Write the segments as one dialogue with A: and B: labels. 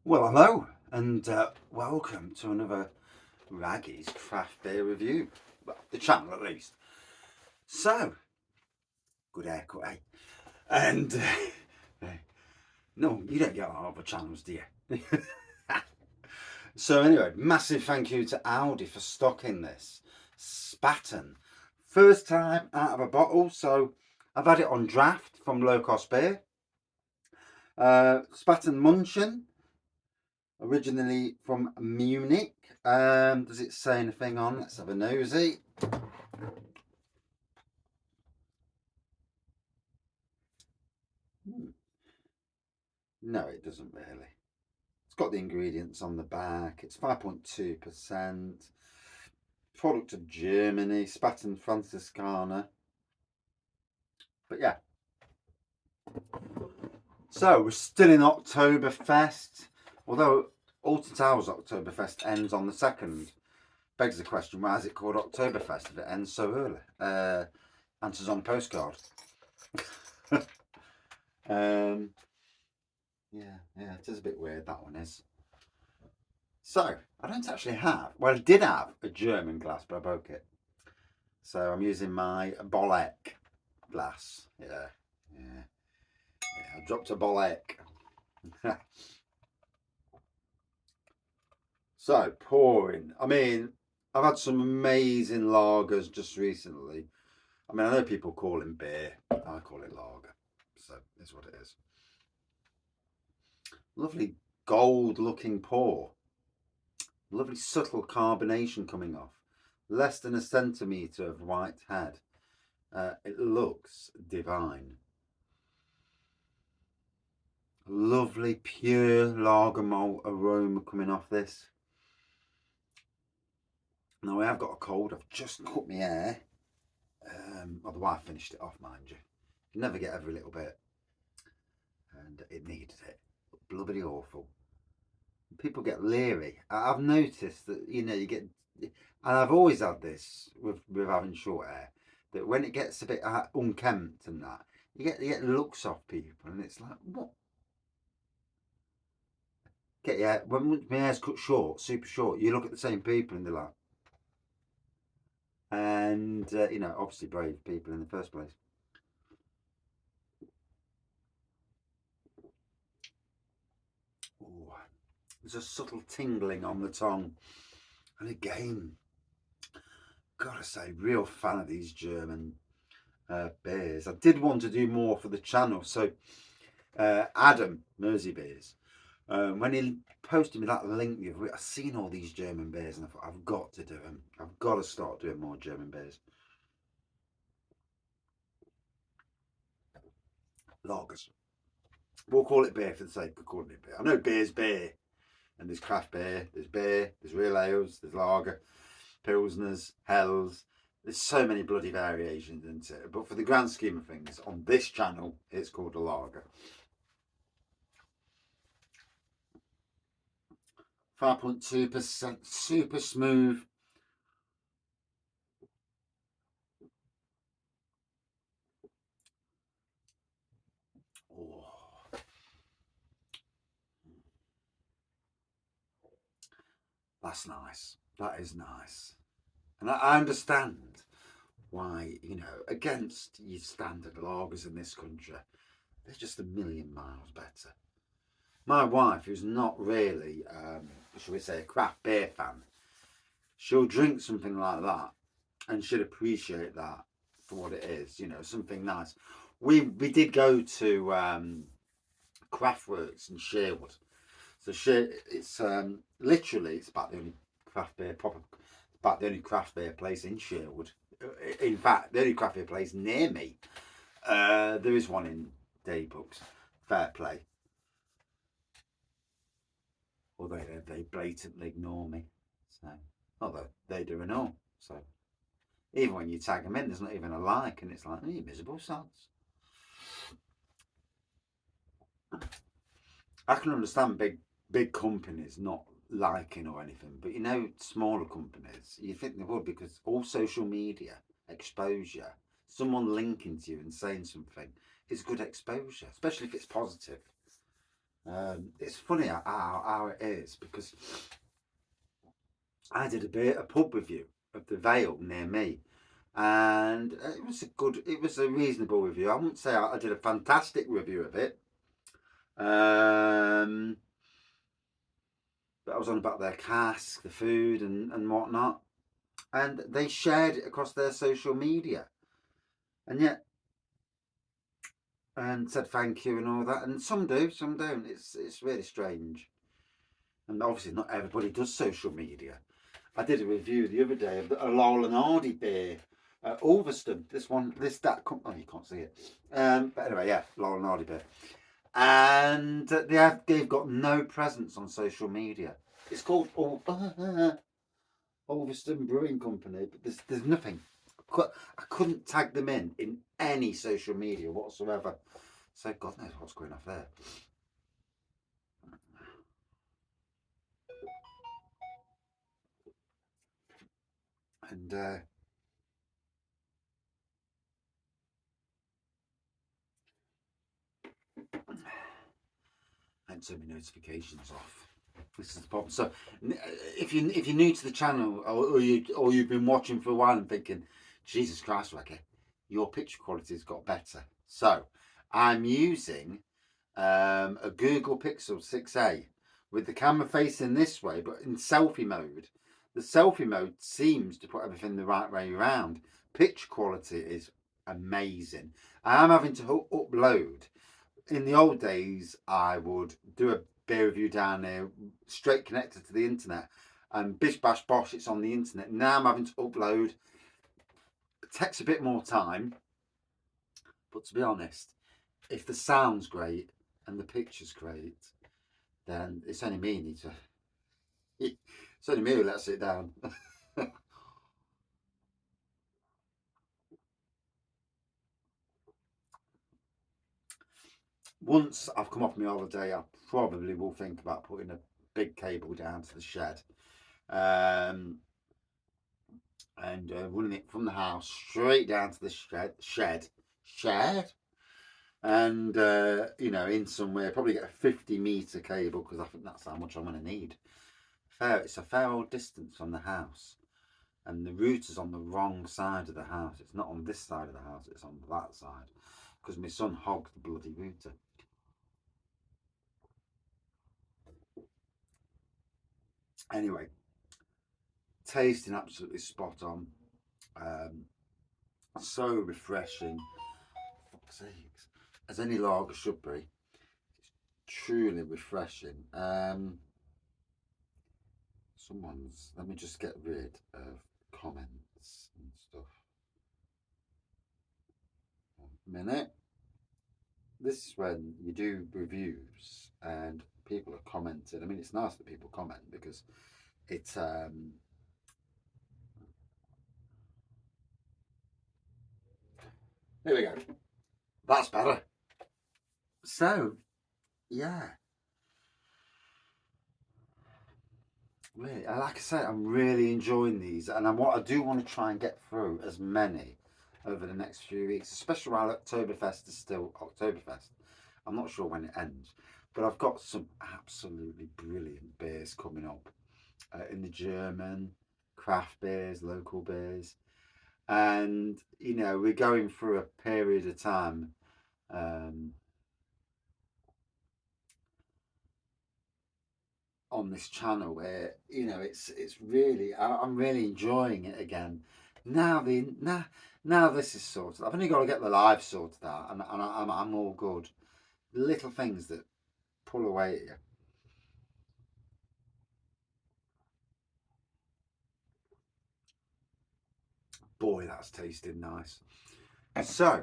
A: Well, hello, and welcome to another Raggy's Craft Beer Review. Well, the channel at least. So, good haircut, eh? And, no, you don't get on other channels, do you? So, anyway, massive thank you to Aldi for stocking this. Spaten. First time out of a bottle, so I've had it on draft from Low Cost Beer. Spaten Munchen. Originally from Munich. Does it say anything on? Let's have a nosy. No, it doesn't really. It's got the ingredients on the back. It's 5.2%. Product of Germany, Spaten Franziskaner. But yeah. So we're still in Oktoberfest. Although Alton Towers Oktoberfest ends on the 2nd. Begs the question, why is it called Oktoberfest if it ends so early? Answers on postcard. Yeah, it is a bit weird, that one is. So, I don't actually have, well, I did have a German glass, but I broke it. So I'm using my Bolek glass. Yeah. I dropped a Bolek. So, pouring. I mean, I've had some amazing lagers just recently. I mean, I know people call it beer. I call it lager. So, it's what it is. Lovely gold looking pour. Lovely subtle carbonation coming off. Less than a centimetre of white head. It looks divine. Lovely pure lager malt aroma coming off this. Now I have got a cold. I've just cut my hair. Well, the wife finished it off, mind you. You never get every little bit. And it needed it. Bloody awful. People get leery. I've noticed that, you get, and I've always had this with having short hair, that when it gets a bit unkempt and that, you get looks off people, and it's like, what? When my hair's cut short, super short, you look at the same people and they're like, and obviously brave people in the first place. Ooh, there's a subtle tingling on the tongue, and again, gotta say, real fan of these German beers. I did want to do more for the channel, so Adam Mersey Beers, when he posted me that link the other week, I've seen all these German beers and I thought, I've got to do them. I've got to start doing more German beers. Lagers. We'll call it beer for the sake of calling it beer. I know beer's beer, and there's craft beer, there's real ales, there's lager, pilsners, hells. There's so many bloody variations into it. But for the grand scheme of things, on this channel, it's called a lager. 5.2%, super smooth. Oh. That's nice. That is nice. And I understand why, against your standard lagers in this country, they're just a million miles better. My wife, who's not really, shall we say, a craft beer fan, she'll drink something like that and she'll appreciate that for what it is, something nice. We did go to Craftworks in Sherwood. So it's literally, it's about the only craft beer place in Sherwood. In fact, the only craft beer place near me. There is one in Daybooks. Fair play. Although they blatantly ignore me. So, although they do and all. So, even when you tag them in, there's not even a like, and it's like, you miserable sons. I can understand big companies not liking or anything, but smaller companies, you think they would, because all social media exposure, someone linking to you and saying something, is good exposure, especially if it's positive. It's funny how it is, because I did a pub review of the Vale near me, and it was a reasonable review. I wouldn't say I did a fantastic review of it. But I was on about their cask, the food, and whatnot, and they shared it across their social media, and yet, and said thank you and all that. And some do, some don't. It's really strange. And obviously, not everybody does social media. I did a review the other day of a Laurel and Hardy beer at Ulverston. That company, oh, you can't see it. But anyway, yeah, Laurel and Hardy beer. And they've got no presence on social media. It's called Ulverston Brewing Company, but there's nothing. I couldn't tag them in any social media whatsoever. So God knows what's going off there. And and turn my notifications off. This is the problem. So if you're new to the channel, or you've been watching for a while and thinking, Jesus Christ, Ricky, your picture quality's got better. So I'm using a Google Pixel 6a with the camera facing this way, but in selfie mode. The selfie mode seems to put everything the right way around. Picture quality is amazing. I am having to upload. In the old days, I would do a beer review down there, straight connected to the internet, and bish bash bosh, it's on the internet. Now I'm having to upload. It takes a bit more time, but to be honest, if the sound's great and the picture's great, then it's only me who needs to. It's only me who lets it down. Once I've come off my holiday, I probably will think about putting a big cable down to the shed, and running it from the house straight down to the shed, and in somewhere, probably get a 50-meter cable, because I think that's how much I'm going to need. It's a fair old distance from the house, and the router's on the wrong side of the house. It's not on this side of the house, it's on that side, because my son hogged the bloody router. Anyway, tasting absolutely spot on. So refreshing. Fuck's sakes. As any lager should be. It's truly refreshing. Let me just get rid of comments and stuff. A minute. This is when you do reviews and people are commenting. I mean, it's nice that people comment, because it's there we go. That's better. So, yeah. Really, like I say, I'm really enjoying these, and what I do want to try and get through as many over the next few weeks, especially while Oktoberfest is still Oktoberfest. I'm not sure when it ends, but I've got some absolutely brilliant beers coming up in the German craft beers, local beers, and we're going through a period of time. On this channel, where it's really, I'm really enjoying it again. Now this is sorted. I've only got to get the live sorted out, and I'm all good. Little things that pull away at you. Boy, that's tasting nice. So,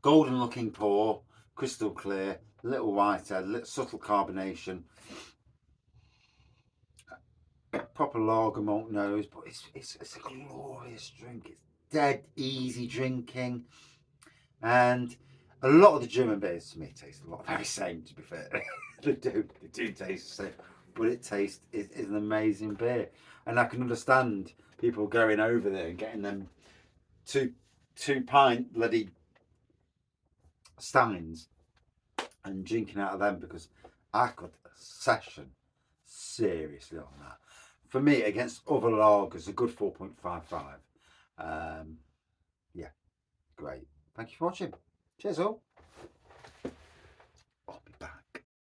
A: golden looking pour, crystal clear, little white head, subtle carbonation, proper lager malt nose, but it's a glorious drink. It's dead easy drinking, and a lot of the German beers to me taste a lot very same. To be fair, they do taste the same, but it tastes is an amazing beer, and I can understand people going over there and getting them two pint bloody steins and drinking out of them, because I could session seriously on that. For me, against other lagers, a good 4.55. Yeah, great. Thank you for watching. Cheers all.